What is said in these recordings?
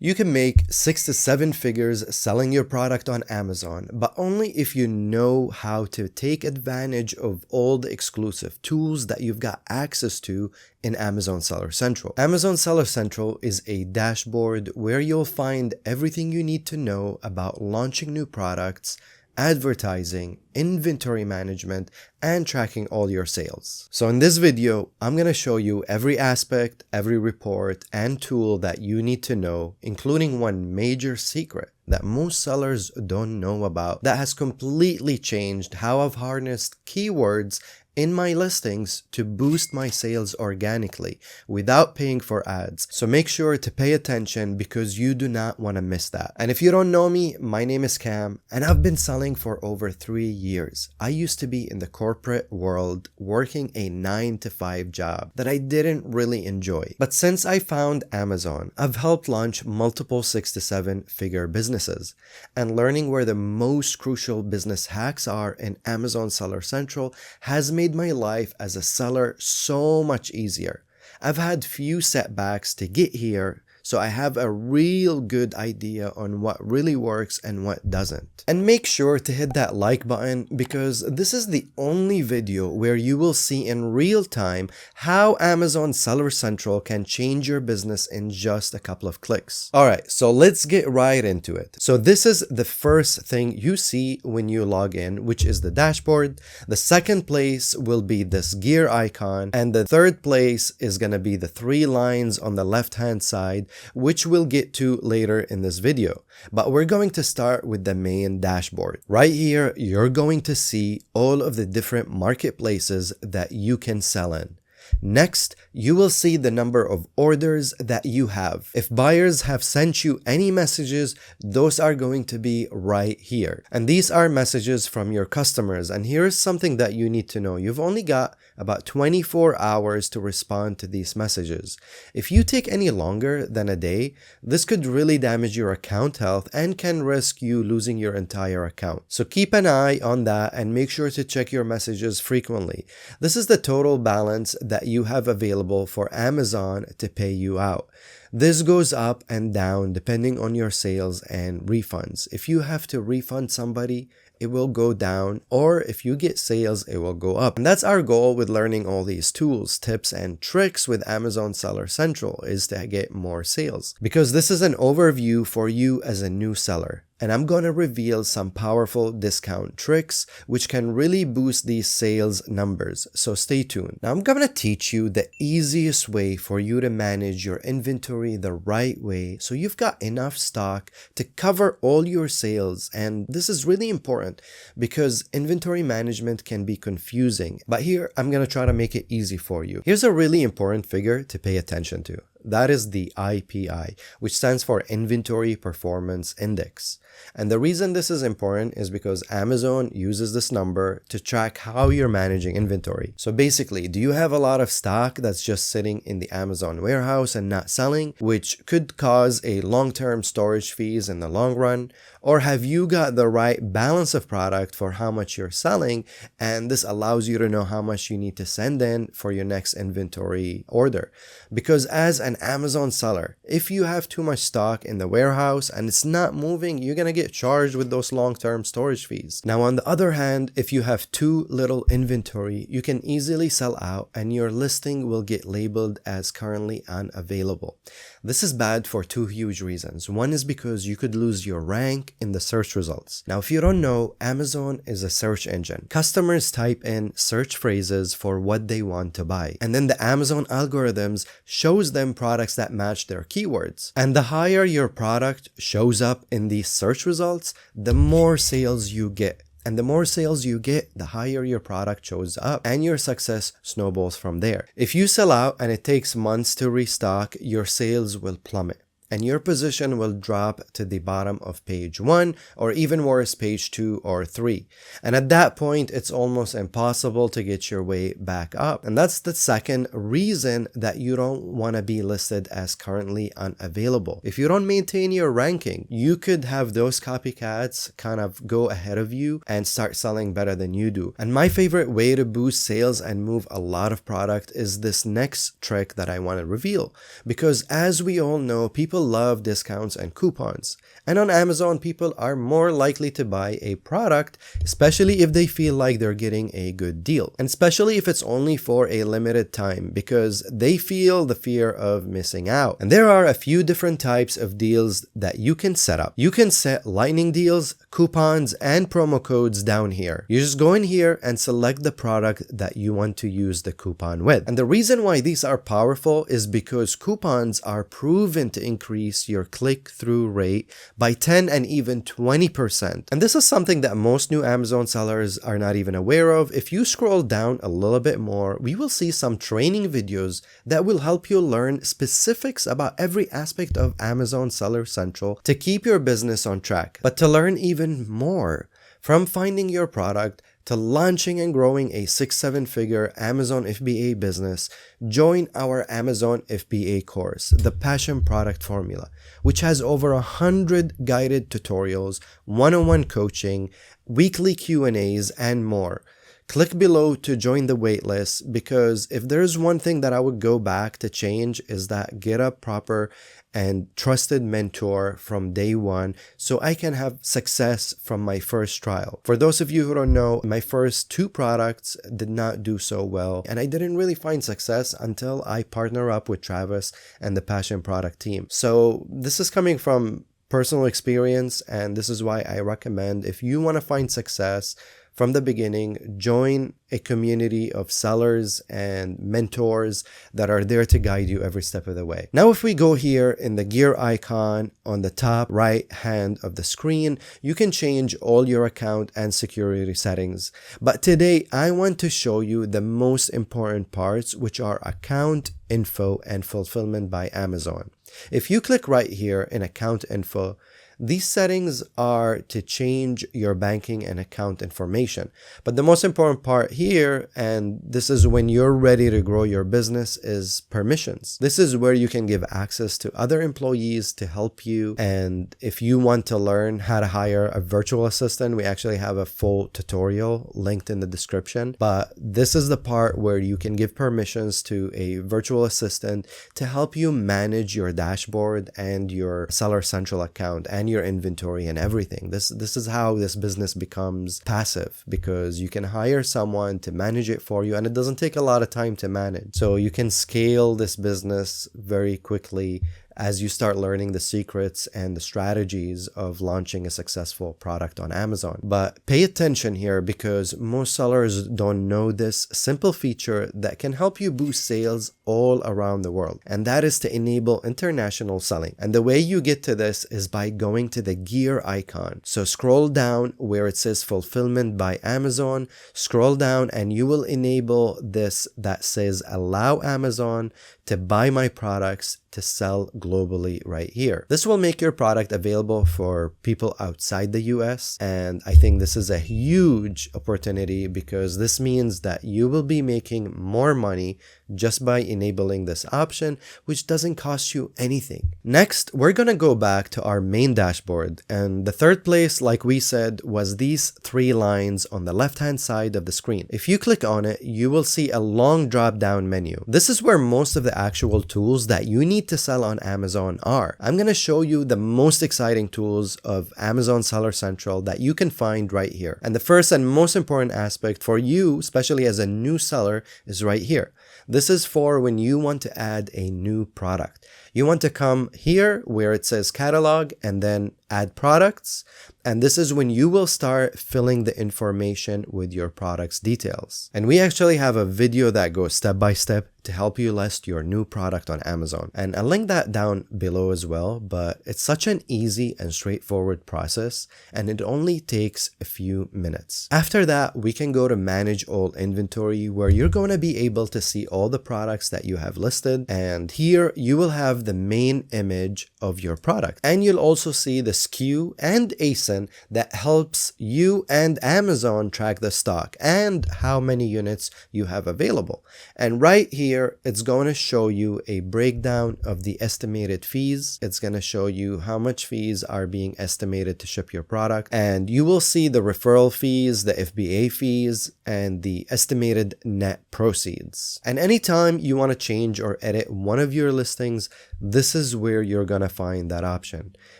You can make 6 to 7 figures selling your product on Amazon, but only if you know how to take advantage of all the exclusive tools that you've got access to in Amazon Seller Central. Amazon Seller Central is a dashboard where you'll find everything you need to know about launching new products, advertising, inventory management, and tracking all your sales. So in this video, I'm going to show you every aspect, every report, and tool that you need to know, including one major secret that most sellers don't know about that has completely changed how I've harnessed keywords in my listings to boost my sales organically without paying for ads. So make sure to pay attention because you do not want to miss that. And if you don't know me, my name is Cam and I've been selling for over 3 years. I used to be in the corporate world working a 9-to-5 job that I didn't really enjoy. But since I found Amazon, I've helped launch multiple 6 to 7 figure businesses, and learning where the most crucial business hacks are in Amazon Seller Central has made my life as a seller so much easier. I've had few setbacks to get here, so I have a real good idea on what really works and what doesn't. And make sure to hit that like button because this is the only video where you will see in real time how Amazon Seller Central can change your business in just a couple of clicks. Alright, so let's get right into it. So this is the first thing you see when you log in, which is the dashboard. The second place will be this gear icon, and the third place is going to be the 3 lines on the left hand side, which we'll get to later in this video. But we're going to start with the main dashboard. Right here, you're going to see all of the different marketplaces that you can sell in. Next, you will see the number of orders that you have. If buyers have sent you any messages, those are going to be right here. And these are messages from your customers. And here's something that you need to know. You've only got about 24 hours to respond to these messages. If you take any longer than a day, this could really damage your account health and can risk you losing your entire account. So keep an eye on that and make sure to check your messages frequently. This is the total balance that you have available for Amazon to pay you out. This goes up and down depending on your sales and refunds. If you have to refund somebody, it will go down, or if you get sales, it will go up. And that's our goal with learning all these tools, tips, and tricks with Amazon Seller Central, is to get more sales. Because this is an overview for you as a new seller. And I'm going to reveal some powerful discount tricks which can really boost these sales numbers. So stay tuned. Now I'm going to teach you the easiest way for you to manage your inventory the right way so you've got enough stock to cover all your sales. And this is really important because inventory management can be confusing. But here I'm going to try to make it easy for you. Here's a really important figure to pay attention to. That is the IPI, which stands for Inventory Performance Index. And the reason this is important is because Amazon uses this number to track how you're managing inventory. So basically, do you have a lot of stock that's just sitting in the Amazon warehouse and not selling, which could cause a long-term storage fees in the long run? Or have you got the right balance of product for how much you're selling, and this allows you to know how much you need to send in for your next inventory order? Because as an Amazon seller, if you have too much stock in the warehouse and it's not moving, you're going to get charged with those long-term storage fees. Now, on the other hand, if you have too little inventory, you can easily sell out and your listing will get labeled as currently unavailable. This is bad for 2 huge reasons. One is because you could lose your rank in the search results. Now, if you don't know, Amazon is a search engine. Customers type in search phrases for what they want to buy, and then the Amazon algorithms shows them products that match their keywords. And the higher your product shows up in these search results, the more sales you get. And the more sales you get, the higher your product shows up and your success snowballs from there. If you sell out and it takes months to restock, your sales will plummet. and your position will drop to the bottom of page 1 or even worse, page 2 or 3. And at that point, it's almost impossible to get your way back up. And that's the second reason that you don't want to be listed as currently unavailable. If you don't maintain your ranking, you could have those copycats kind of go ahead of you and start selling better than you do. And my favorite way to boost sales and move a lot of product is this next trick that I want to reveal. Because as we all know, people people love discounts and coupons. And on Amazon, people are more likely to buy a product, especially if they feel like they're getting a good deal. And especially if it's only for a limited time, because they feel the fear of missing out. And there are a few different types of deals that you can set up. You can set lightning deals, coupons, and promo codes down here. You just go in here and select the product that you want to use the coupon with. And the reason why these are powerful is because coupons are proven to increase your click-through rate by 10 and even 20%. And this is something that most new Amazon sellers are not even aware of. If you scroll down a little bit more, we will see some training videos that will help you learn specifics about every aspect of Amazon Seller Central to keep your business on track. But to learn even more, from finding your product to launching and growing a 6-7 figure Amazon FBA business, join our Amazon FBA course, The Passion Product Formula, which has over 100 guided tutorials, one-on-one coaching, weekly Q&As, and more. Click below to join the waitlist, because if there's one thing that I would go back to change is that get a proper and trusted mentor from day one so I can have success from my first trial. For those of you who don't know, my first 2 products did not do so well, and I didn't really find success until I partner up with Travis and the Passion Product team. So this is coming from personal experience, and this is why I recommend, if you want to find success from the beginning, join a community of sellers and mentors that are there to guide you every step of the way. Now, if we go here in the gear icon on the top right hand of the screen, you can change all your account and security settings. But today, I want to show you the most important parts, which are account info and fulfillment by Amazon. If you click right here in account info, these settings are to change your banking and account information. But the most important part here, and this is when you're ready to grow your business, is permissions. This is where you can give access to other employees to help you. And if you want to learn how to hire a virtual assistant, we actually have a full tutorial linked in the description. But this is the part where you can give permissions to a virtual assistant to help you manage your dashboard and your Seller Central account and your inventory and everything. This is how this business becomes passive, because you can hire someone to manage it for you, and it doesn't take a lot of time to manage. So you can scale this business very quickly as you start learning the secrets and the strategies of launching a successful product on Amazon. But pay attention here, because most sellers don't know this simple feature that can help you boost sales all around the world, and that is to enable international selling. And the way you get to this is by going to the gear icon. So scroll down where it says fulfillment by Amazon, scroll down, and you will enable this that says allow Amazon to buy my products to sell globally right here. This will make your product available for people outside the US, and I think this is a huge opportunity, because this means that you will be making more money just by enabling this option, which doesn't cost you anything. Next, we're gonna go back to our main dashboard, and the third place, like we said, was these 3 lines on the left hand side of the screen. If you click on it, you will see a long drop down menu. This is where most of the actual tools that you need to sell on Amazon are. I'm gonna show you the most exciting tools of Amazon Seller Central that you can find right here. And the first and most important aspect for you, especially as a new seller, is right here. This is for when you want to add a new product. You want to come here where it says catalog and then add products. And this is when you will start filling the information with your product's details. And we actually have a video that goes step by step to help you list your new product on Amazon. And I'll link that down below as well, but it's such an easy and straightforward process, and it only takes a few minutes. After that, we can go to manage all inventory, where you're going to be able to see all the products that you have listed. And here you will have the main image of your product. And you'll also see the SKU and ASIN that helps you and Amazon track the stock and how many units you have available. And right here, it's going to show you a breakdown of the estimated fees. It's going to show you how much fees are being estimated to ship your product. And you will see the referral fees, the FBA fees, and the estimated net proceeds. And anytime you want to change or edit one of your listings, this is where you're gonna find that option.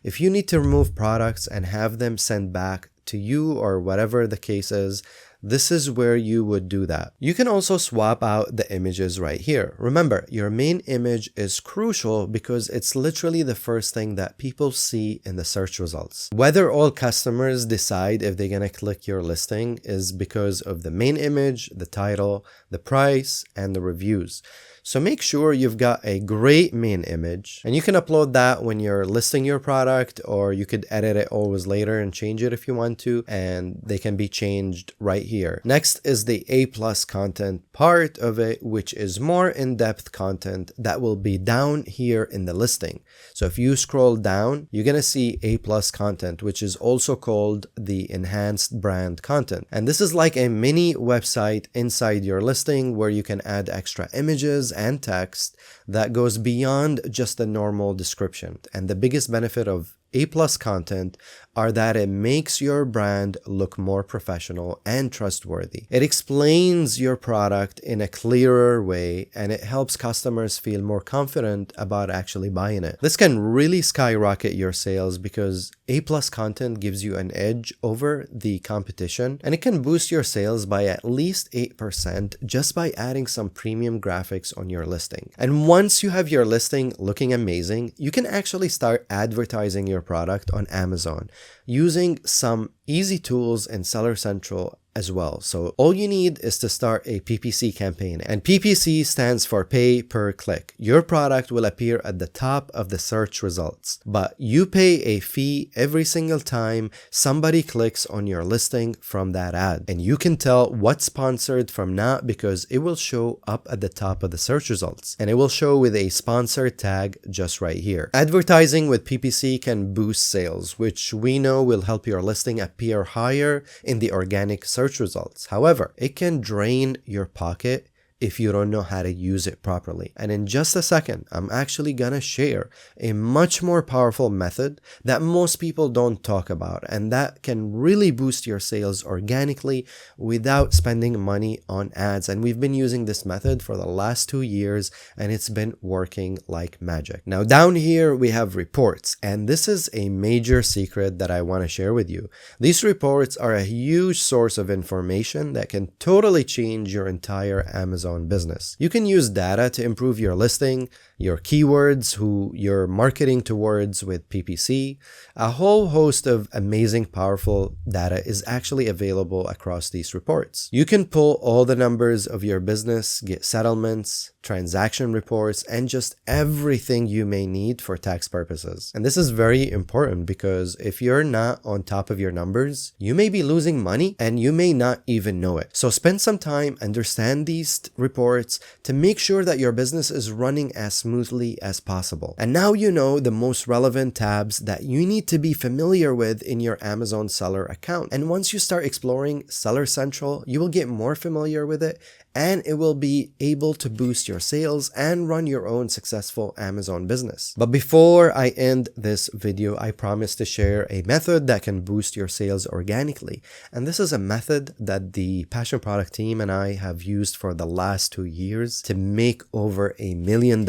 If you need to remove products and have them sent back to you or whatever the case is, this is where you would do that. You can also swap out the images right here. Remember, your main image is crucial because it's literally the first thing that people see in the search results. Whether all customers decide if they're gonna click your listing is because of the main image, the title, the price, and the reviews. So make sure you've got a great main image, and you can upload that when you're listing your product, or you could edit it always later and change it if you want to, and they can be changed right here. Next is the A+ content part of it, which is more in-depth content that will be down here in the listing. So if you scroll down, you're gonna see A+ content, which is also called the enhanced brand content. And this is like a mini website inside your listing where you can add extra images and text that goes beyond just the normal description. And the biggest benefit of A+ content are that it makes your brand look more professional and trustworthy. It explains your product in a clearer way, and it helps customers feel more confident about actually buying it. This can really skyrocket your sales because A+ content gives you an edge over the competition, and it can boost your sales by at least 8% just by adding some premium graphics on your listing. And once you have your listing looking amazing, you can actually start advertising your product on Amazon using some easy tools in Seller Central as well. So all you need is to start a PPC campaign, and PPC stands for pay per click. Your product will appear at the top of the search results, but you pay a fee every single time somebody clicks on your listing from that ad. And you can tell what's sponsored from not because it will show up at the top of the search results, and it will show with a sponsored tag just right here. Advertising with PPC can boost sales, which we know will help your listing appear higher in the organic search results. However, it can drain your pocket if you don't know how to use it properly. And in just a second, I'm actually gonna share a much more powerful method that most people don't talk about, and that can really boost your sales organically without spending money on ads. And we've been using this method for the last 2 years, and it's been working like magic. Now down here we have reports, and this is a major secret that I want to share with you. These reports are a huge source of information that can totally change your entire Amazon business. You can use data to improve your listing, your keywords, who you're marketing towards with PPC. A whole host of amazing, powerful data is actually available across these reports. You can pull all the numbers of your business, get settlements, transaction reports, and just everything you may need for tax purposes. And this is very important because if you're not on top of your numbers, you may be losing money and you may not even know it. So spend some time, understand these reports to make sure that your business is running as smoothly as possible. And now you know the most relevant tabs that you need to be familiar with in your Amazon seller account. And once you start exploring Seller Central, you will get more familiar with it, and it will be able to boost your sales and run your own successful Amazon business. But before I end this video, I promise to share a method that can boost your sales organically. And this is a method that the Passion Product team and I have used for the last 2 years to make over $1 million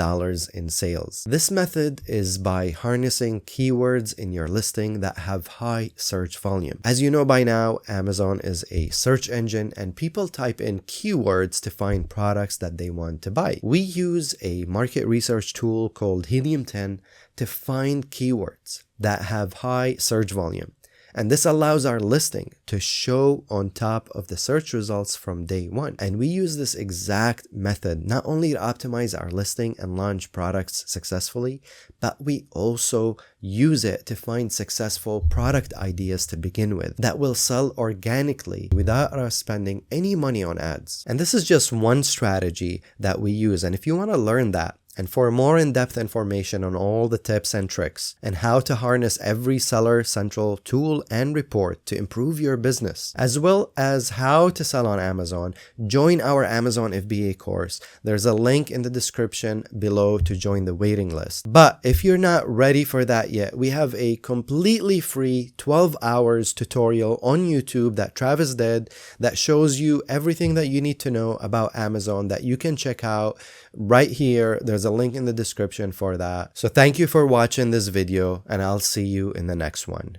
in sales. This method is by harnessing keywords in your listing that have high search volume. As you know by now, Amazon is a search engine, and people type in keywords to find products that they want to buy. We use a market research tool called Helium 10 to find keywords that have high search volume. And this allows our listing to show on top of the search results from day one. And we use this exact method not only to optimize our listing and launch products successfully, but we also use it to find successful product ideas to begin with that will sell organically without us spending any money on ads. And this is just one strategy that we use. And if you want to learn that, and for more in-depth information on all the tips and tricks and how to harness every Seller Central tool and report to improve your business, as well as how to sell on Amazon, join our Amazon FBA course. There's a link in the description below to join the waiting list. But if you're not ready for that yet, we have a completely free 12 hours tutorial on YouTube that Travis did that shows you everything that you need to know about Amazon that you can check out right here. There's There's a link in the description for that. So thank you for watching this video, and I'll see you in the next one.